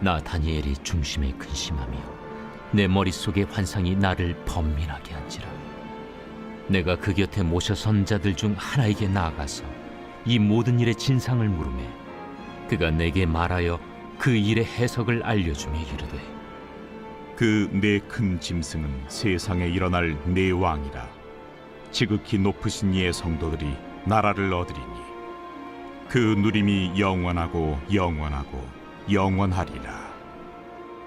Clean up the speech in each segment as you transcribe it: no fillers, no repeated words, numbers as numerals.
나 다니엘이 중심에 근심하며 내 머릿속의 환상이 나를 번민하게 한지라. 내가 그 곁에 모셔선 자들 중 하나에게 나아가서 이 모든 일의 진상을 물으매 그가 내게 말하여 그 일의 해석을 알려주며 이르되, 그 네 큰 짐승은 세상에 일어날 네 왕이라. 지극히 높으신 이의 성도들이 나라를 얻으리니 그 누림이 영원하고 영원하고 영원하리라.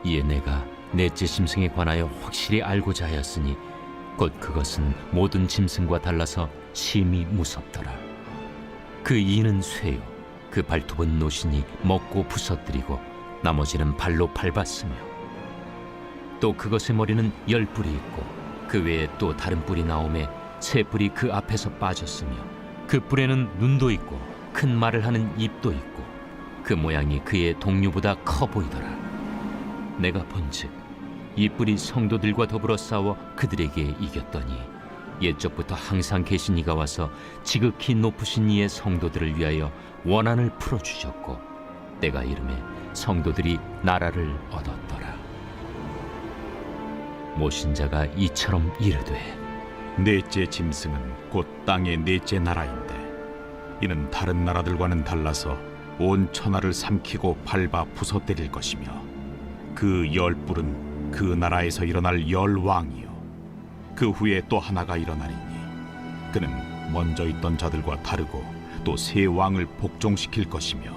이에 내가 넷째 짐승에 관하여 확실히 알고자 하였으니 곧 그것은 모든 짐승과 달라서 심히 무섭더라. 그 이는 쇠요, 그 발톱은 노신이 먹고 부서뜨리고 나머지는 발로 밟았으며, 또 그것의 머리는 10뿔이 있고 그 외에 또 다른 뿔이 나오매 새 뿔이 그 앞에서 빠졌으며, 그 뿔에는 눈도 있고 큰 말을 하는 입도 있고 그 모양이 그의 동류보다 커 보이더라. 내가 본즉 이 뿔이 성도들과 더불어 싸워 그들에게 이겼더니 옛적부터 항상 계신 이가 와서 지극히 높으신 이의 성도들을 위하여 원한을 풀어주셨고 때가 이르매 성도들이 나라를 얻었더라. 모신 자가 이처럼 이르되, 넷째 짐승은 곧 땅의 넷째 나라인데 이는 다른 나라들과는 달라서 온 천하를 삼키고 밟아 부서뜨릴 것이며, 그 10뿔은 그 나라에서 일어날 10왕이요 그 후에 또 하나가 일어나리니 그는 먼저 있던 자들과 다르고 또 새 왕을 복종시킬 것이며,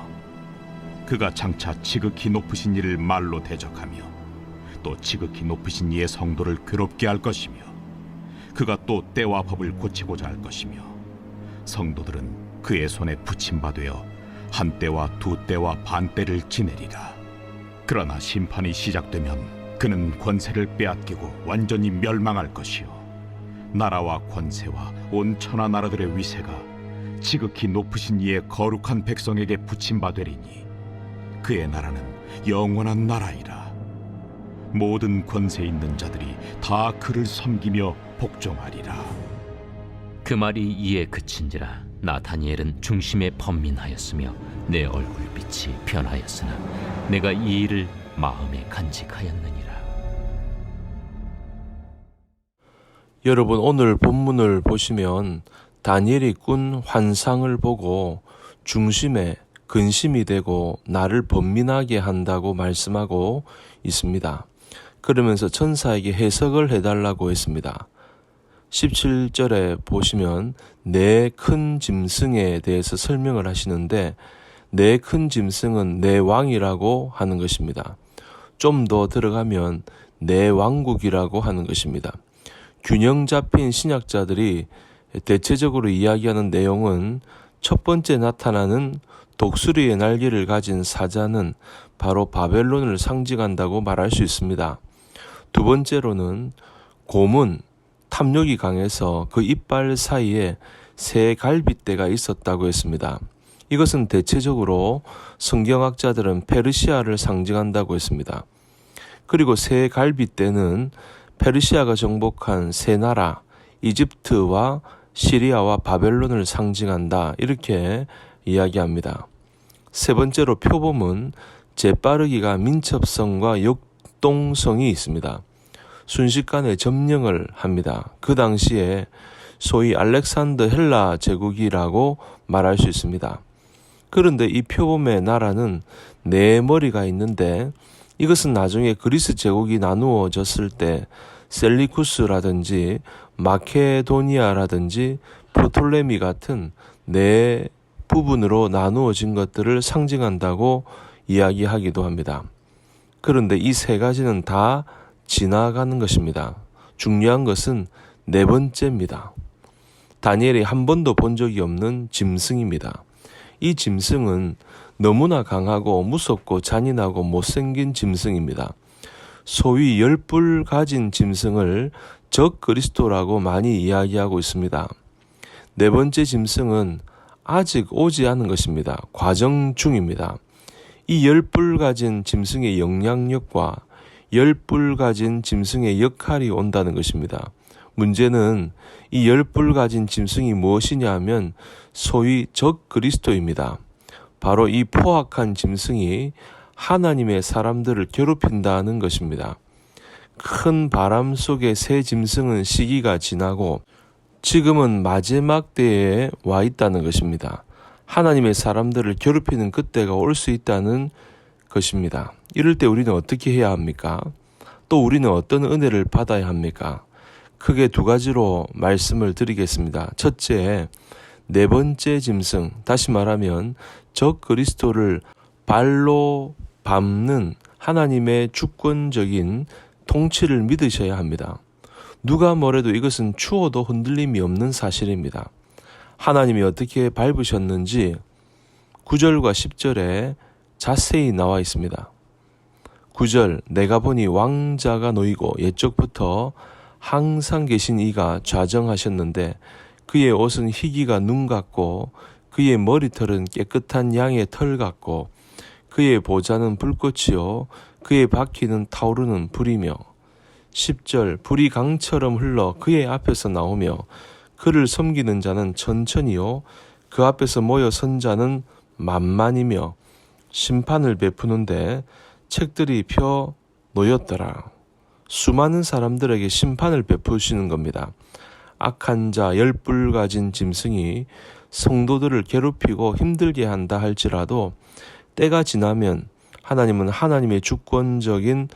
그가 장차 지극히 높으신 이를 말로 대적하며 또 지극히 높으신 이의 성도를 괴롭게 할 것이며, 그가 또 때와 법을 고치고자 할 것이며, 성도들은 그의 손에 붙임바 되어 한 때와 두 때와 반 때를 지내리라. 그러나 심판이 시작되면 그는 권세를 빼앗기고 완전히 멸망할 것이요 나라와 권세와 온 천하 나라들의 위세가 지극히 높으신 이의 거룩한 백성에게 붙임바 되리니 그의 나라는 영원한 나라이라. 모든 권세 있는 자들이 다 그를 섬기며 복종하리라. 그 말이 이에 그친지라 나 다니엘은 중심에 번민하였으며 내 얼굴빛이 변하였으나 내가 이 일을 마음에 간직하였느니라. 여러분, 오늘 본문을 보시면 다니엘이 꾼 환상을 보고 중심에 근심이 되고 나를 번민하게 한다고 말씀하고 있습니다. 그러면서 천사에게 해석을 해달라고 했습니다. 17절에 보시면 네 큰 짐승에 대해서 설명을 하시는데, 네 큰 짐승은 네 왕이라고 하는 것입니다. 좀 더 들어가면 네 왕국이라고 하는 것입니다. 균형 잡힌 신약자들이 대체적으로 이야기하는 내용은 첫 번째 나타나는 독수리의 날개를 가진 사자는 바로 바벨론을 상징한다고 말할 수 있습니다. 두 번째로는 곰은 탐욕이 강해서 그 이빨 사이에 새 갈빗대가 있었다고 했습니다. 이것은 대체적으로 성경학자들은 페르시아를 상징한다고 했습니다. 그리고 새 갈빗대는 페르시아가 정복한 세 나라 이집트와 시리아와 바벨론을 상징한다, 이렇게 이야기합니다. 세 번째로 표범은 재빠르기가 민첩성과 역동성이 있습니다. 순식간에 점령을 합니다. 그 당시에 소위 알렉산더 헬라 제국이라고 말할 수 있습니다. 그런데 이 표범의 나라는 네 머리가 있는데 이것은 나중에 그리스 제국이 나누어졌을 때 셀리쿠스라든지 마케도니아라든지 프톨레미 같은 네 부분으로 나누어진 것들을 상징한다고 이야기하기도 합니다. 그런데 이 세 가지는 다 지나가는 것입니다. 중요한 것은 네 번째입니다. 다니엘이 한 번도 본 적이 없는 짐승입니다. 이 짐승은 너무나 강하고 무섭고 잔인하고 못생긴 짐승입니다. 소위 10뿔 가진 짐승을 적 그리스도라고 많이 이야기하고 있습니다. 네 번째 짐승은 아직 오지 않은 것입니다. 과정 중입니다. 이 10뿔 가진 짐승의 영향력과 10뿔 가진 짐승의 역할이 온다는 것입니다. 문제는 이 10뿔 가진 짐승이 무엇이냐 하면 소위 적 그리스도입니다. 바로 이 포악한 짐승이 하나님의 사람들을 괴롭힌다는 것입니다. 큰 바람 속에 새 짐승은 시기가 지나고 지금은 마지막 때에 와 있다는 것입니다. 하나님의 사람들을 괴롭히는 그때가 올 수 있다는 것입니다. 이럴 때 우리는 어떻게 해야 합니까? 또 우리는 어떤 은혜를 받아야 합니까? 크게 두 가지로 말씀을 드리겠습니다. 첫째, 네 번째 짐승, 다시 말하면 적 그리스도를 발로 밟는 하나님의 주권적인 통치를 믿으셔야 합니다. 누가 뭐래도 이것은 추워도 흔들림이 없는 사실입니다. 하나님이 어떻게 밟으셨는지 9절과 10절에 자세히 나와 있습니다. 9절, 내가 보니 왕자가 놓이고 옛적부터 항상 계신 이가 좌정하셨는데 그의 옷은 희기가 눈 같고 그의 머리털은 깨끗한 양의 털 같고 그의 보좌는 불꽃이요 그의 바퀴는 타오르는 불이며 10절, 불이 강처럼 흘러 그의 앞에서 나오며 그를 섬기는 자는 천천히요 그 앞에서 모여 선 자는 만만이며 심판을 베푸는데 책들이 펴 놓였더라. 수많은 사람들에게 심판을 베푸시는 겁니다. 악한 자 10뿔 가진 짐승이 성도들을 괴롭히고 힘들게 한다 할지라도 때가 지나면 하나님은 하나님의 주권적인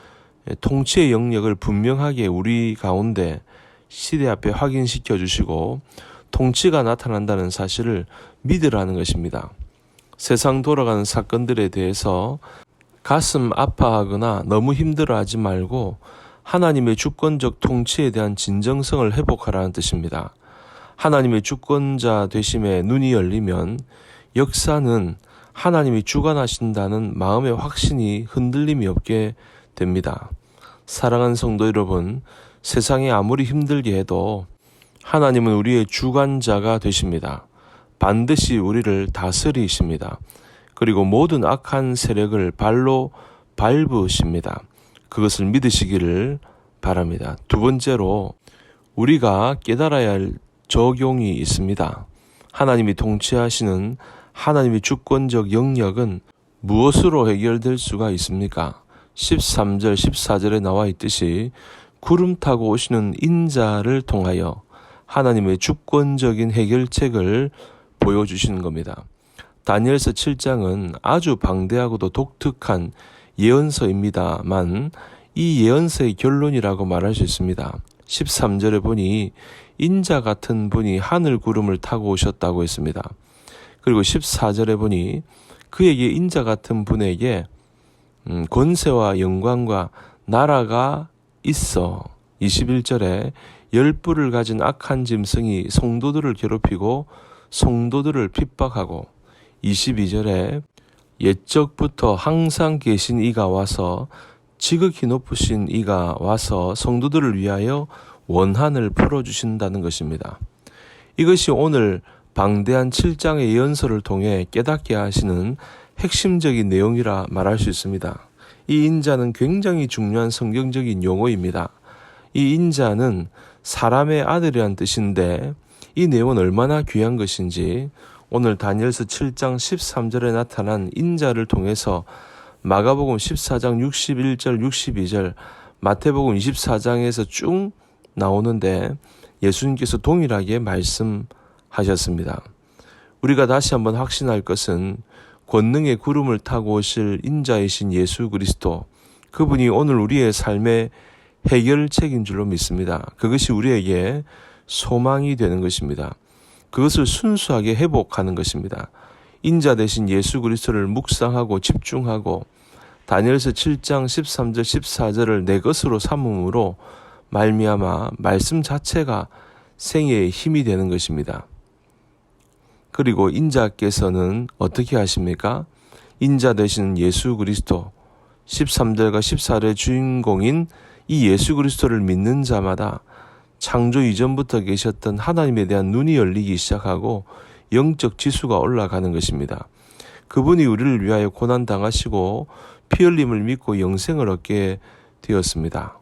통치의 영역을 분명하게 우리 가운데 시대 앞에 확인시켜 주시고 통치가 나타난다는 사실을 믿으라는 것입니다. 세상 돌아가는 사건들에 대해서 가슴 아파하거나 너무 힘들어하지 말고 하나님의 주권적 통치에 대한 진정성을 회복하라는 뜻입니다. 하나님의 주권자 되심에 눈이 열리면 역사는 하나님이 주관하신다는 마음의 확신이 흔들림이 없게 됩니다. 사랑하는 성도 여러분, 세상이 아무리 힘들게 해도 하나님은 우리의 주관자가 되십니다. 반드시 우리를 다스리십니다. 그리고 모든 악한 세력을 발로 밟으십니다. 그것을 믿으시기를 바랍니다. 두 번째로 우리가 깨달아야 할 적용이 있습니다. 하나님이 통치하시는 하나님의 주권적 영역은 무엇으로 해결될 수가 있습니까? 13절, 14절에 나와 있듯이 구름 타고 오시는 인자를 통하여 하나님의 주권적인 해결책을 보여주시는 겁니다. 다니엘서 7장은 아주 방대하고도 독특한 예언서입니다만 이 예언서의 결론이라고 말할 수 있습니다. 13절에 보니 인자 같은 분이 하늘 구름을 타고 오셨다고 했습니다. 그리고 14절에 보니 그에게 인자 같은 분에게 권세와 영광과 나라가 있어 21절에 10뿔을 가진 악한 짐승이 성도들을 괴롭히고 성도들을 핍박하고 22절에 옛적부터 항상 계신 이가 와서 지극히 높으신 이가 와서 성도들을 위하여 원한을 풀어주신다는 것입니다. 이것이 오늘 방대한 7장의 예언서를 통해 깨닫게 하시는 핵심적인 내용이라 말할 수 있습니다. 이 인자는 굉장히 중요한 성경적인 용어입니다. 이 인자는 사람의 아들이란 뜻인데 이 내용은 얼마나 귀한 것인지 오늘 다니엘서 7장 13절에 나타난 인자를 통해서 마가복음 14장 61절 62절 마태복음 24장에서 쭉 나오는데 예수님께서 동일하게 말씀하셨습니다. 우리가 다시 한번 확신할 것은 권능의 구름을 타고 오실 인자이신 예수 그리스도, 그분이 오늘 우리의 삶의 해결책인 줄로 믿습니다. 그것이 우리에게 소망이 되는 것입니다. 그것을 순수하게 회복하는 것입니다. 인자 대신 예수 그리스도를 묵상하고 집중하고 다니엘서 7장 13절 14절을 내 것으로 삼음으로 말미암아 말씀 자체가 생애의 힘이 되는 것입니다. 그리고 인자께서는 어떻게 하십니까? 인자 되시는 예수 그리스도 13절과 14절의 주인공인 이 예수 그리스도를 믿는 자마다 창조 이전부터 계셨던 하나님에 대한 눈이 열리기 시작하고 영적 지수가 올라가는 것입니다. 그분이 우리를 위하여 고난당하시고 피 흘림을 믿고 영생을 얻게 되었습니다.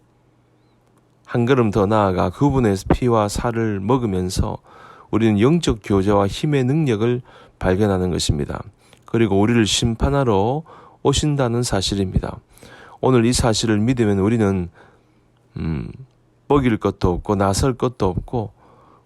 한 걸음 더 나아가 그분의 피와 살을 먹으면서 우리는 영적 교제와 힘의 능력을 발견하는 것입니다. 그리고 우리를 심판하러 오신다는 사실입니다. 오늘 이 사실을 믿으면 우리는 먹일 것도 없고 나설 것도 없고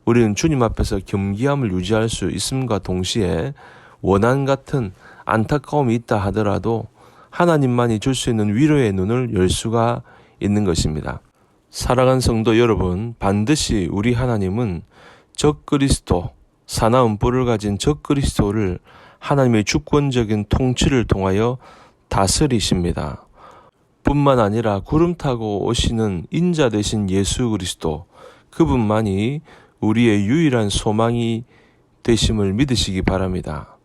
우리는 주님 앞에서 겸기함을 유지할 수 있음과 동시에 원한 같은 안타까움이 있다 하더라도 하나님만이 줄 수 있는 위로의 눈을 열 수가 있는 것입니다. 사랑하는 성도 여러분, 반드시 우리 하나님은 적그리스도, 사나운 뿔을 가진 적그리스도를 하나님의 주권적인 통치를 통하여 다스리십니다. 뿐만 아니라 구름 타고 오시는 인자 되신 예수 그리스도, 그분만이 우리의 유일한 소망이 되심을 믿으시기 바랍니다.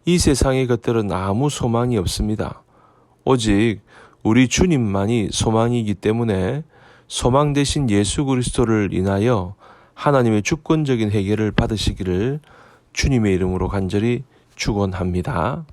이 세상의 것들은 아무 소망이 없습니다. 오직 우리 주님만이 소망이기 때문에 소망 되신 예수 그리스도를 인하여 하나님의 주권적인 해결을 받으시기를 주님의 이름으로 간절히 축원합니다.